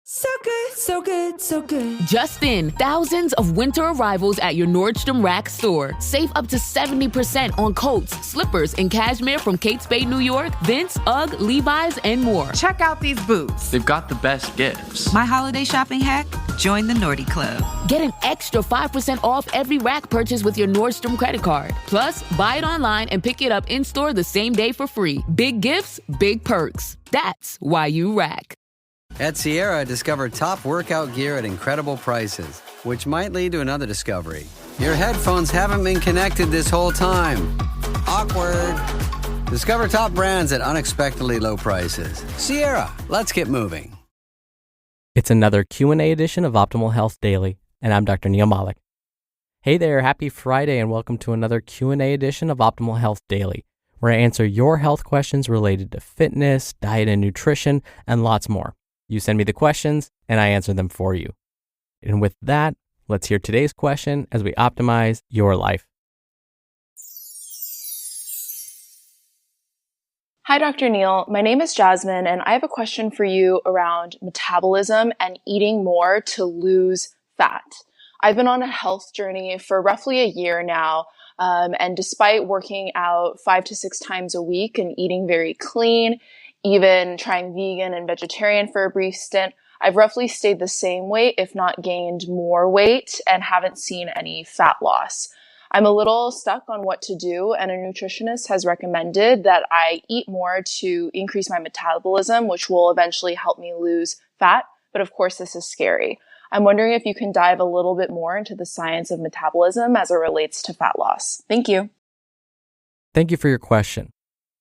So good, so good, so good. Just in, thousands of winter arrivals at your Nordstrom Rack store. Save up to 70% on coats, slippers, and cashmere from Kate Spade, New York, Vince, UGG, Levi's, and more. Check out these boots. They've got the best gifts. My holiday shopping hack? Join the Nordy Club. Get an extra 5% off every Rack purchase with your Nordstrom credit card. Plus, buy it online and pick it up in-store the same day for free. Big gifts, big perks. That's why you Rack. At Sierra, discover top workout gear at incredible prices, which might lead to another discovery. Your headphones haven't been connected this whole time. Awkward. Discover top brands at unexpectedly low prices. Sierra, let's get moving. It's another Q&A edition of Optimal Health Daily, and I'm Dr. Neil Malik. Hey there, happy Friday, and welcome to another Q&A edition of Optimal Health Daily, where I answer your health questions related to fitness, diet and nutrition, and lots more. You send me the questions, and I answer them for you. And with that, let's hear today's question as we optimize your life. Hi, Dr. Neil. My name is Jasmine, and I have a question for you around metabolism and eating more to lose fat. I've been on a health journey for roughly a year now, and despite working out 5 to 6 times a week and eating very clean, even trying vegan and vegetarian for a brief stint, I've roughly stayed the same weight, if not gained more weight, and haven't seen any fat loss. I'm a little stuck on what to do, and a nutritionist has recommended that I eat more to increase my metabolism, which will eventually help me lose fat. But of course, this is scary. I'm wondering if you can dive a little bit more into the science of metabolism as it relates to fat loss. Thank you. Thank you for your question.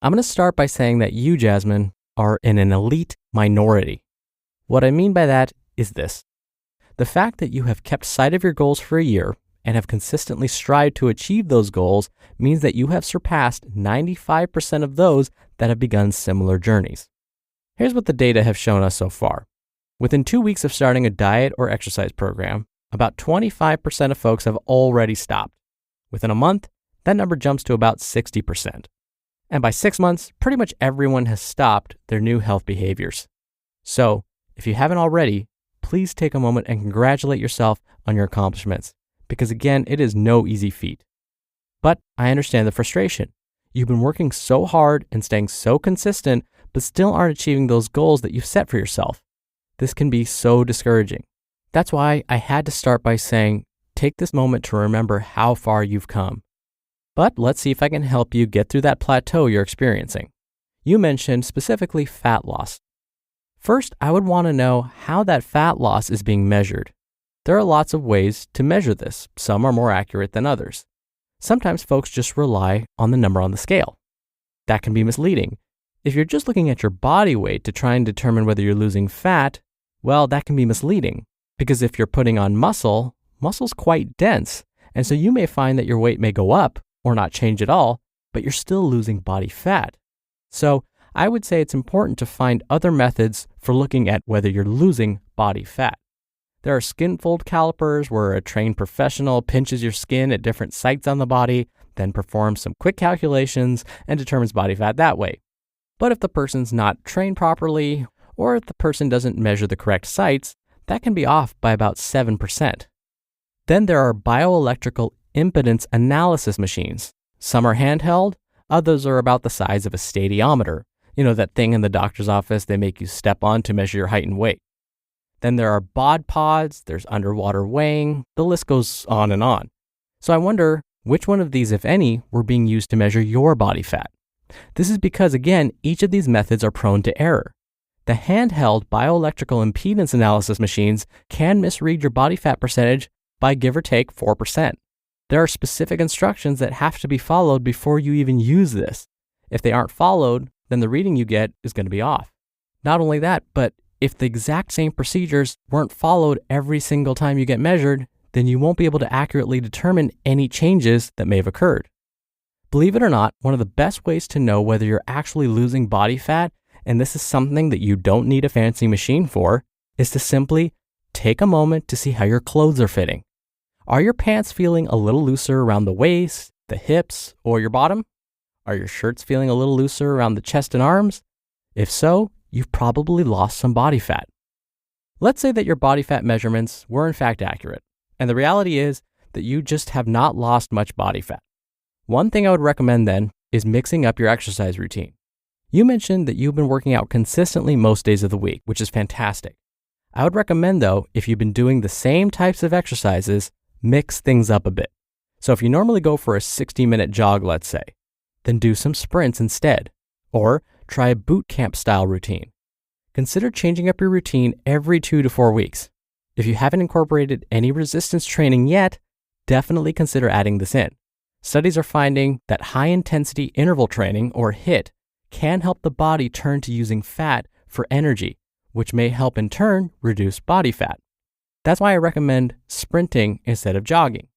I'm going to start by saying that you, Jasmine, are in an elite minority. What I mean by that is this. The fact that you have kept sight of your goals for a year and have consistently strived to achieve those goals means that you have surpassed 95% of those that have begun similar journeys. Here's what the data have shown us so far. Within 2 weeks of starting a diet or exercise program, about 25% of folks have already stopped. Within a month, that number jumps to about 60%. And by 6 months, pretty much everyone has stopped their new health behaviors. So, if you haven't already, please take a moment and congratulate yourself on your accomplishments, because again, it is no easy feat. But I understand the frustration. You've been working so hard and staying so consistent, but still aren't achieving those goals that you've set for yourself. This can be so discouraging. That's why I had to start by saying, take this moment to remember how far you've come. But let's see if I can help you get through that plateau you're experiencing. You mentioned specifically fat loss. First, I would want to know how that fat loss is being measured. There are lots of ways to measure this. Some are more accurate than others. Sometimes folks just rely on the number on the scale. That can be misleading. If you're just looking at your body weight to try and determine whether you're losing fat, well, that can be misleading. Because if you're putting on muscle, muscle's quite dense. And so you may find that your weight may go up or not change at all, but you're still losing body fat. So I would say it's important to find other methods for looking at whether you're losing body fat. There are skin fold calipers where a trained professional pinches your skin at different sites on the body, then performs some quick calculations and determines body fat that way. But if the person's not trained properly, or if the person doesn't measure the correct sites, that can be off by about 7%. Then there are bioelectrical impedance analysis machines. Some are handheld, others are about the size of a stadiometer. You know, that thing in the doctor's office they make you step on to measure your height and weight. Then there are bod pods, there's underwater weighing, the list goes on and on. So I wonder which one of these, if any, were being used to measure your body fat. This is because, again, each of these methods are prone to error. The handheld bioelectrical impedance analysis machines can misread your body fat percentage by give or take 4%. There are specific instructions that have to be followed before you even use this. If they aren't followed, then the reading you get is going to be off. Not only that, but if the exact same procedures weren't followed every single time you get measured, then you won't be able to accurately determine any changes that may have occurred. Believe it or not, one of the best ways to know whether you're actually losing body fat, and this is something that you don't need a fancy machine for, is to simply take a moment to see how your clothes are fitting. Are your pants feeling a little looser around the waist, the hips, or your bottom? Are your shirts feeling a little looser around the chest and arms? If so, you've probably lost some body fat. Let's say that your body fat measurements were in fact accurate, and the reality is that you just have not lost much body fat. One thing I would recommend then is mixing up your exercise routine. You mentioned that you've been working out consistently most days of the week, which is fantastic. I would recommend though, if you've been doing the same types of exercises, mix things up a bit. So if you normally go for a 60-minute jog, let's say, then do some sprints instead, or try a boot camp style routine. Consider changing up your routine every 2 to 4 weeks. If you haven't incorporated any resistance training yet, definitely consider adding this in. Studies are finding that high-intensity interval training, or HIIT, can help the body turn to using fat for energy, which may help in turn reduce body fat. That's why I recommend sprinting instead of jogging.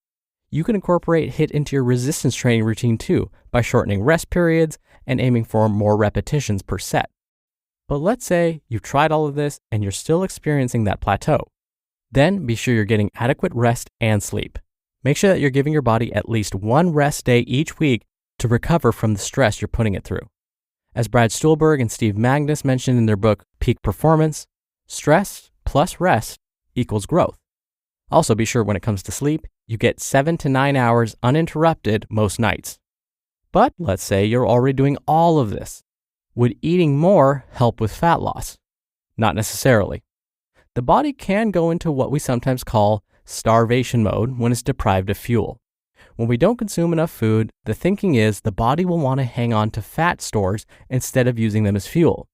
You can incorporate HIIT into your resistance training routine too by shortening rest periods and aiming for more repetitions per set. But let's say you've tried all of this and you're still experiencing that plateau. Then be sure you're getting adequate rest and sleep. Make sure that you're giving your body at least one rest day each week to recover from the stress you're putting it through. As Brad Stuhlberg and Steve Magnus mentioned in their book, Peak Performance, stress plus rest equals growth. Also be sure when it comes to sleep, you get 7 to 9 hours uninterrupted most nights. But let's say you're already doing all of this. Would eating more help with fat loss? Not necessarily. The body can go into what we sometimes call starvation mode when it's deprived of fuel. When we don't consume enough food, the thinking is the body will want to hang on to fat stores instead of using them as fuel.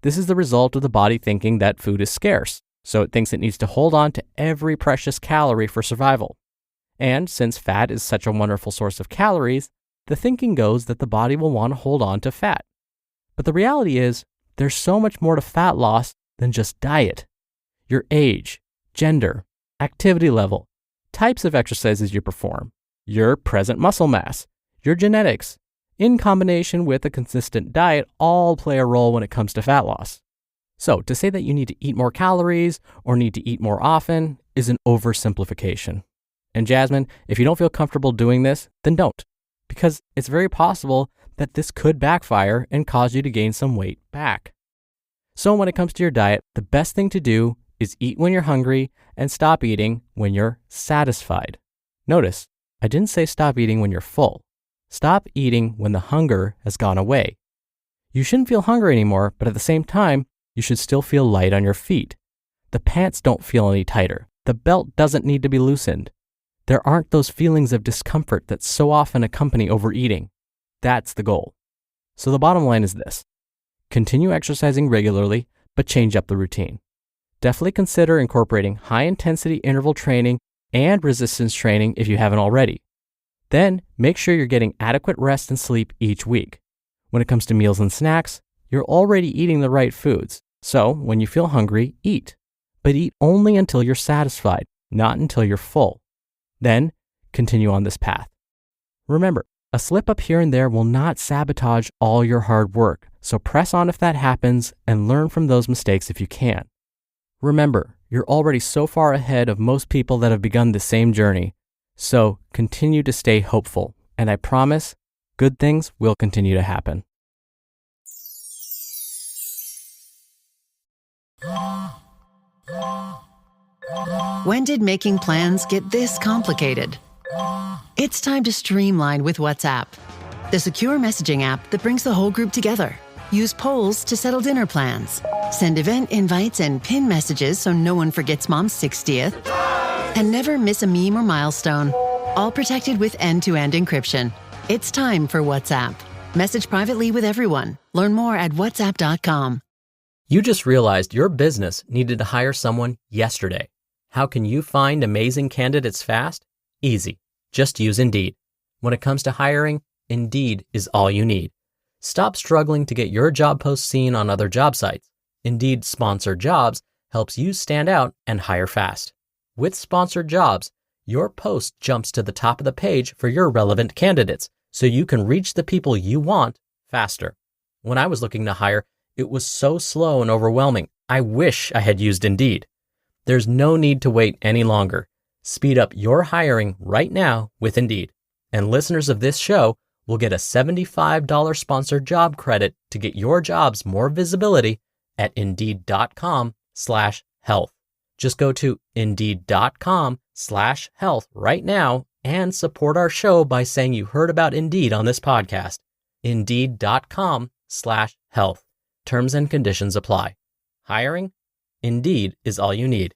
This is the result of the body thinking that food is scarce, so it thinks it needs to hold on to every precious calorie for survival. And since fat is such a wonderful source of calories, the thinking goes that the body will want to hold on to fat. But the reality is, there's so much more to fat loss than just diet. Your age, gender, activity level, types of exercises you perform, your present muscle mass, your genetics, in combination with a consistent diet, all play a role when it comes to fat loss. So to say that you need to eat more calories or need to eat more often is an oversimplification. And Jasmine, if you don't feel comfortable doing this, then don't, because it's very possible that this could backfire and cause you to gain some weight back. So when it comes to your diet, the best thing to do is eat when you're hungry and stop eating when you're satisfied. Notice, I didn't say stop eating when you're full. Stop eating when the hunger has gone away. You shouldn't feel hungry anymore, but at the same time, you should still feel light on your feet. The pants don't feel any tighter. The belt doesn't need to be loosened. There aren't those feelings of discomfort that so often accompany overeating. That's the goal. So the bottom line is this. Continue exercising regularly, but change up the routine. Definitely consider incorporating high-intensity interval training and resistance training if you haven't already. Then make sure you're getting adequate rest and sleep each week. When it comes to meals and snacks, you're already eating the right foods. So when you feel hungry, eat. But eat only until you're satisfied, not until you're full. Then continue on this path. Remember, a slip up here and there will not sabotage all your hard work. So press on if that happens and learn from those mistakes if you can. Remember, you're already so far ahead of most people that have begun the same journey. So continue to stay hopeful, and I promise good things will continue to happen. When did making plans get this complicated? It's time to streamline with WhatsApp, the secure messaging app that brings the whole group together. Use polls to settle dinner plans. Send event invites and pin messages so no one forgets Mom's 60th. And never miss a meme or milestone. All protected with end-to-end encryption. It's time for WhatsApp. Message privately with everyone. Learn more at whatsapp.com. You just realized your business needed to hire someone yesterday. How can you find amazing candidates fast? Easy. Just use Indeed. When it comes to hiring, Indeed is all you need. Stop struggling to get your job post seen on other job sites. Indeed Sponsored Jobs helps you stand out and hire fast. With Sponsored Jobs, your post jumps to the top of the page for your relevant candidates, so you can reach the people you want faster. When I was looking to hire, it was so slow and overwhelming. I wish I had used Indeed. There's no need to wait any longer. Speed up your hiring right now with Indeed. And listeners of this show will get a $75 sponsored job credit to get your jobs more visibility at Indeed.com/health. Just go to Indeed.com/health right now and support our show by saying you heard about Indeed on this podcast. Indeed.com/health. Terms and conditions apply. Hiring? Indeed is all you need.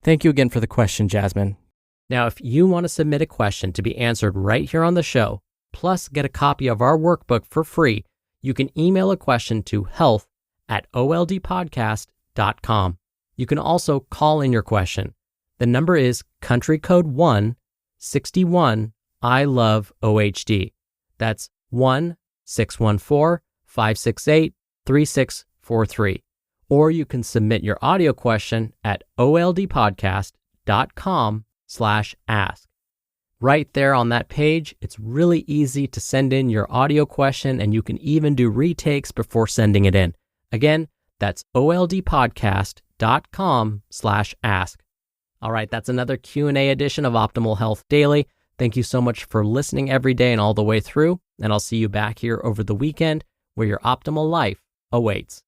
Thank you again for the question, Jasmine. Now, if you want to submit a question to be answered right here on the show, plus get a copy of our workbook for free, you can email a question to health@oldpodcast.com. You can also call in your question. The number is country code 161 I love OHD. That's 1-614-568-3643. Or you can submit your audio question at oldpodcast.com/ask. Right there on that page, it's really easy to send in your audio question, and you can even do retakes before sending it in. Again, that's oldpodcast.com/ask. All right, that's another Q&A edition of Optimal Health Daily. Thank you so much for listening every day and all the way through, and I'll see you back here over the weekend where your optimal life awaits.